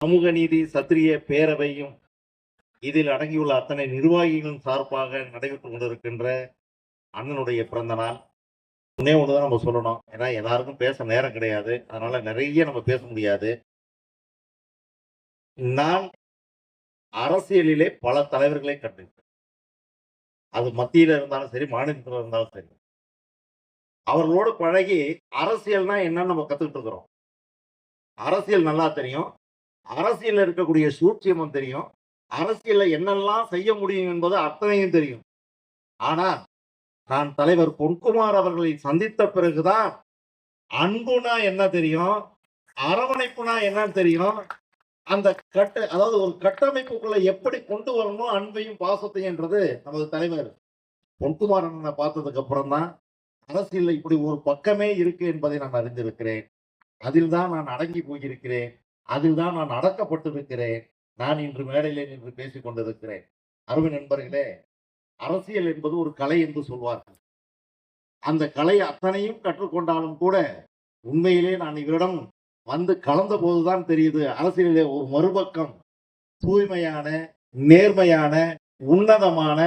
சமூக நீதி சத்திரிய பேரவையும் இதில் அடங்கியுள்ள அத்தனை நிர்வாகிகளும் சார்பாக நடைபெற்றுக் கொண்டிருக்கின்ற அண்ணனுடைய பிறந்த நாள். ஒன்னே ஒண்ணுதான் நம்ம சொல்லணும். ஏன்னா எல்லாருக்கும் பேச நேரம் கிடையாது. அதனால நிறைய நம்ம பேச முடியாது. நான் அரசியலிலே பல தலைவர்களை கண்டிருக்கிறேன். அது மத்தியில இருந்தாலும் சரி, மாநிலத்தில் இருந்தாலும் சரி. அவர்களோடு பழகி அரசியல்னா என்னன்னு நம்ம கத்துக்கிட்டு இருக்கிறோம். அரசியல் நல்லா தெரியும். அரசியல் இருக்கக்கூடிய சூட்சியமும் தெரியும். அரசியல்ல என்னெல்லாம் செய்ய முடியும் என்பது அத்தனையும் தெரியும். ஆனால் நான் தலைவர் பொன்குமார் அவர்களை சந்தித்த பிறகுதான் அன்புனா என்ன தெரியும், அரவணைப்புனா என்னன்னு தெரியும். அந்த அதாவது ஒரு கட்டமைப்புக்குள்ள எப்படி கொண்டு வரணும் அன்பையும் பாசத்தையும் என்றது நமது தலைவர் பொன்குமார் அண்ணனை பார்த்ததுக்கு அப்புறம் தான் அரசியல் இப்படி ஒரு பக்கமே இருக்கு என்பதை நான் அறிந்திருக்கிறேன். அதில் தான் நான் அடங்கி போயிருக்கிறேன். அதில் தான் நான் அடக்கப்பட்டிருக்கிறேன். நான் இன்று மேடையிலே நின்று பேசிக் கொண்டிருக்கிறேன். அருமை நண்பர்களே, அரசியல் என்பது ஒரு கலை என்று சொல்வார்கள். அந்த கலை அத்தனையும் கற்றுக்கொண்டாலும் கூட உண்மையிலே நான் இவரிடம் வந்து கலந்த போதுதான் தெரியுது, அரசியலிலே ஒரு மறுபக்கம் தூய்மையான, நேர்மையான, உன்னதமான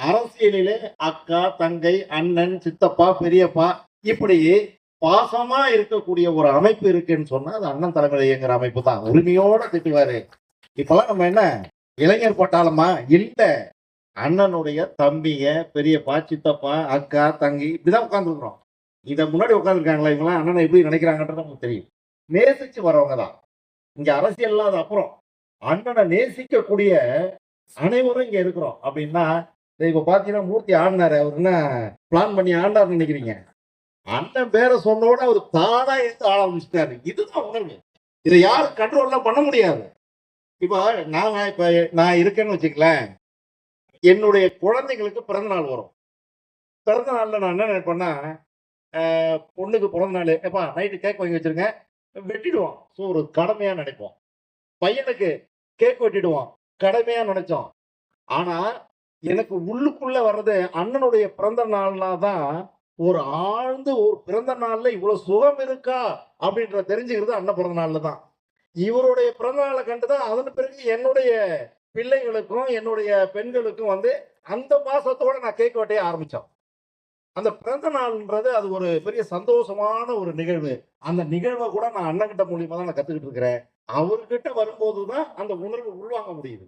அரசியலிலே அக்கா, தங்கை, அண்ணன், சித்தப்பா, பெரியப்பா இப்படி பாசமா இருக்கக்கூடிய ஒரு அமைப்பு இருக்குன்னு சொன்னா அது அண்ணன் தலைமையில் இயங்குற அமைப்பு தான். உரிமையோட திட்டுவாரு. இப்பெல்லாம் நம்ம என்ன இளைஞர் பட்டாளமா? இல்ல, அண்ணனுடைய தம்பிங்க, பெரியப்பா, சித்தப்பா, அக்கா, தங்கி இப்படிதான் உட்கார்ந்துருக்கிறோம். இதை முன்னாடி உட்காந்துருக்காங்களா இவங்களாம் அண்ணனை எப்படி நினைக்கிறாங்கன்றது நமக்கு தெரியும். நேசிச்சு வரவங்க தான் இங்க. அரசியல் இல்லாத அப்புறம் அண்ணனை நேசிக்கக்கூடிய அனைவரும் இங்க இருக்கிறோம். அப்படின்னா இப்ப பாத்தீங்கன்னா மூர்த்தி ஆடினாரு. அவர் என்ன பிளான் பண்ணி ஆண்டாரு நினைக்கிறீங்க? அண்ணன் பேரை சொன்னோட அவர் தானா எடுத்து ஆட ஆரம்பிச்சிட்டாரு. இதுதான் உணர்வு. இதை யாரும் கண்ட்ரோல்லாம் பண்ண முடியாது. இப்ப நான் இருக்கேன்னு வச்சுக்கலேன், என்னுடைய குழந்தைங்களுக்கு பிறந்த நாள் வரும். பிறந்த நாள்ல நான் என்ன நினைப்பேன்னா, பொண்ணுக்கு பிறந்த நாள் எப்பா நைட்டு கேக் வாங்கி வச்சிருங்க, வெட்டிடுவோம். ஸோ ஒரு கடமையா நினைப்போம். பையனுக்கு கேக் வெட்டிடுவோம், கடமையா நினைச்சோம். ஆனா எனக்கு உள்ளுக்குள்ள வர்றது அண்ணனுடைய பிறந்த நாள்னா தான் ஒரு ஆழ்ந்து ஒரு பிறந்த நாள்ல இவ்வளவு சுகம் இருக்கா அப்படின்ற தெரிஞ்சுக்கிறது அண்ணன் பிறந்த நாள்ல தான். இவருடைய பிறந்த நாளை கண்டுதான் அதன் பிறகு என்னுடைய பிள்ளைகளுக்கும் என்னுடைய பெண்களுக்கும் வந்து அந்த மாசத்தோட நான் கேக் வெட்டைய ஆரம்பிச்சோம். அந்த பிறந்த நாள்ன்றது அது ஒரு பெரிய சந்தோஷமான ஒரு நிகழ்வு. அந்த நிகழ்வை கூட நான் அண்ணன் கிட்ட மூலியமா தான் நான் கத்துக்கிட்டு இருக்கிறேன். அவர்கிட்ட வரும்போதுதான் அந்த உணர்வு உள்வாங்க முடியுது.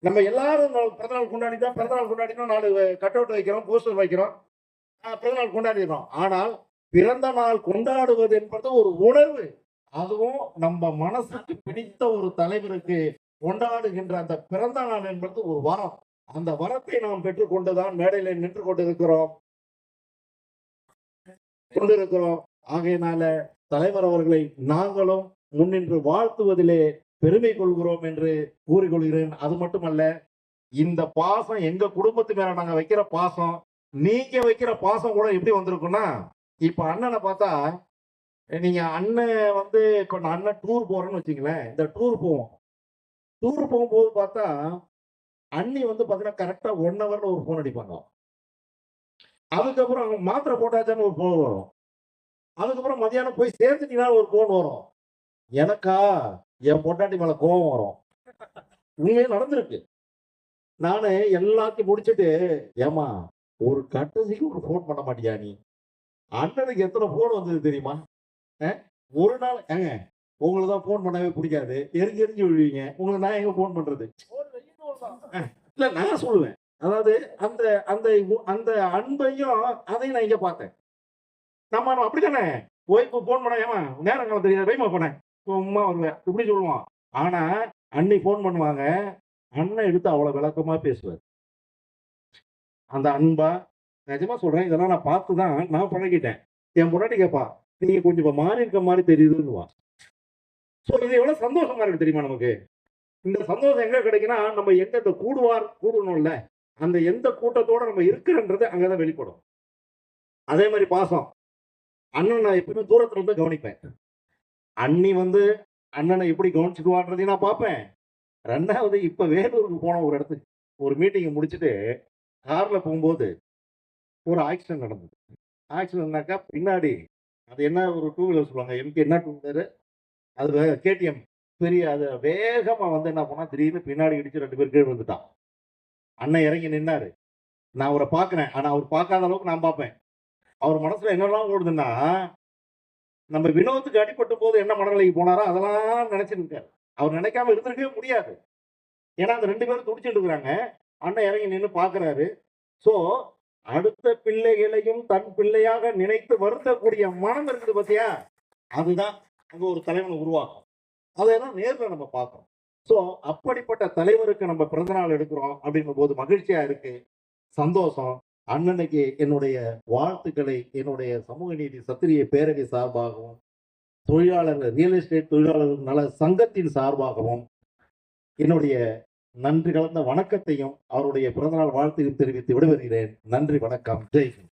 நம்ம எல்லாரும் பிறந்தநாள் கொண்டாடிதான் பிறந்தநாள் கொண்டாடினோம், 4 கட் அவுட் வைக்கிறோம், போஸ்டர் வைக்கிறோம், பிறந்தநாள் கொண்டாடிடுறோம். ஆனால் பிறந்த நாள் கொண்டாடுவது என்பது ஒரு உணர்வு. அதுவும் நம்ம மனசுக்கு பிடித்த ஒரு தலைவருக்கு கொண்டாடுகின்ற அந்த பிறந்த நாள் என்பது ஒரு வரம். அந்த வரத்தை நாம் பெற்றுக்கொண்டுதான் மேடையில நின்று கொண்டிருக்கிறோம். ஆகையினால தலைவர் அவர்களை நாங்களும் முன்னின்று வாழ்த்துவதிலே பெருமை கொள்கிறோம் என்று கூறிக்கொள்கிறேன். அது மட்டுமல்ல, இந்த பாசம் எங்க குடும்பத்து மேல நாங்க வைக்கிற பாசம், நீங்க வைக்கிற பாசம் கூட எப்படி வந்திருக்குன்னா, இப்ப அண்ணனை பார்த்தா நீங்க அண்ணன் வந்து இப்ப நான் அண்ணன் டூர் போறேன்னு வச்சுங்களேன், இந்த டூர் போகும்போது பார்த்தா அண்ணி வந்து பாத்தீங்கன்னா கரெக்டா 1 ஹவர்ல ஒரு போன் அடிப்பாங்க. அதுக்கப்புறம் அவங்க மாத்திரை போட்டாச்சான்னு ஒரு போன் வரும். அதுக்கப்புறம் மதியானம் போய் சேர்த்துட்டீங்கன்னா ஒரு போன் வரும். எனக்கா என் பொண்டாட்டி மேல கோபம் வரும். உண்மையே நடந்திருக்கு. நானு எல்லாத்தையும் முடிச்சுட்டு, ஏமா ஒரு கட்டத்துக்கு ஒரு போன் பண்ண மாட்டியா நீ? அண்ணனுக்கு எத்தனை போன் வந்தது தெரியுமா? ஒரு நாள் ஏங்க உங்களுக்கு தான் போன் பண்ணவே பிடிக்காது, எரிஞ்சு விழுவீங்க. உங்களுக்கு நான் எங்க போன் பண்றது? இல்ல நான் சொல்லுவேன். அதாவது அந்த அந்த அந்த அன்பையும் அதையும் நான் இங்க பார்த்தேன். நம்ம அப்படித்தானே ஒய்ஃபு போன் பண்ண, ஏமா நேரம் காலம் தெரியாது, வைமா போனேன் உமா வருவேன் இப்படி சொல்லுவான். ஆனா அண்ணி போன் பண்ணுவாங்க, அண்ணன் எடுத்து அவ்வளவு விளக்கமா பேசுவார். அந்த அன்பா நிஜமா சொல்றேன், இதெல்லாம் நான் பார்த்துதான் நான் பழகிட்டேன். என் பொண்டாட்டி கேட்பா, நீங்க கொஞ்சம் இப்ப மாறி இருக்க மாதிரி தெரியுதுன்னுவா. சோ இது எவ்வளவு சந்தோஷமா இருக்கு தெரியுமா நமக்கு? இந்த சந்தோஷம் எங்க கிடைக்குன்னா, நம்ம எங்க இந்த கூடணும்ல, அந்த எந்த கூட்டத்தோட நம்ம இருக்கிறன்றது அங்கதான் வெளிப்படும். அதே மாதிரி பாசம். அண்ணன் நான் எப்பவுமே தூரத்துல இருந்து கவனிப்பேன். அண்ணி வந்து அண்ணனை எப்படி கவனிச்சுக்குவான்றதையும் நான் பார்ப்பேன். 2வது இப்ப வேலூருக்கு போன ஒரு இடத்துக்கு ஒரு மீட்டிங் முடிச்சுட்டு கார்ல போகும்போது ஒரு ஆக்சிடென்ட் நடந்தது. ஆக்சிடென்ட்னாக்கா பின்னாடி அது என்ன ஒரு டூ வீலர் சொல்லுவாங்க. எம்கே என்ன டூ வீலரு? அது கேடிஎம். பெரிய அது வேகமா வந்து என்ன பண்ணான், திடீர்னு பின்னாடி இடிச்சு 2 பேர் கீழ விழுந்துட்டான். அண்ணன் இறங்கி நின்னாரு. நான் அவர பார்க்கிறேன். ஆனா அவர் பார்க்காத அளவுக்கு நான் பார்ப்பேன். அவர் மனசுல என்னலாம் ஓடுதுன்னா, நம்ம வினோத்துக்கு அடிபட்டபோது என்ன மனநிலைக்கு போனாரோ, அதெல்லாம் நினைச்சுட்டு இருக்காரு. அவர் நினைக்காம இருந்திருக்கவே முடியாது. ஏன்னா, அந்த 2 பேரும் துடிச்சுட்டு இருக்கிறாங்க. அண்ணன் இறங்கி நின்னு பார்க்கிறாரு. ஸோ, அடுத்த பிள்ளைகளையும் தன் பிள்ளையாக நினைத்து வருந்தக்கூடிய மனம் இருக்குது பாத்தியா? அதுதான் அங்க ஒரு தலைவன உருவாக்கும். அதெல்லாம் நேர்ல நம்ம பார்க்கிறோம். ஸோ, அப்படிப்பட்ட தலைவருக்கு நம்ம பிறந்த நாள் எடுக்கிறோம் அப்படிங்கும்போது மகிழ்ச்சியா இருக்கு. சந்தோஷம். அண்ணனுக்கு என்னுடைய வாழ்த்துக்களை என்னுடைய சமூக நீதி சத்திரிய பேரவை சார்பாகவும், தொழிலாளர்கள் ரியல் எஸ்டேட் தொழிலாளர்கள் நல சங்கத்தின் சார்பாகவும் என்னுடைய நன்றி கலந்த வணக்கத்தையும் அவருடைய பிறந்தநாள் வாழ்த்தையும் தெரிவித்து விடைபெறுகிறேன். நன்றி, வணக்கம். ஜெய் ஹிந்த்.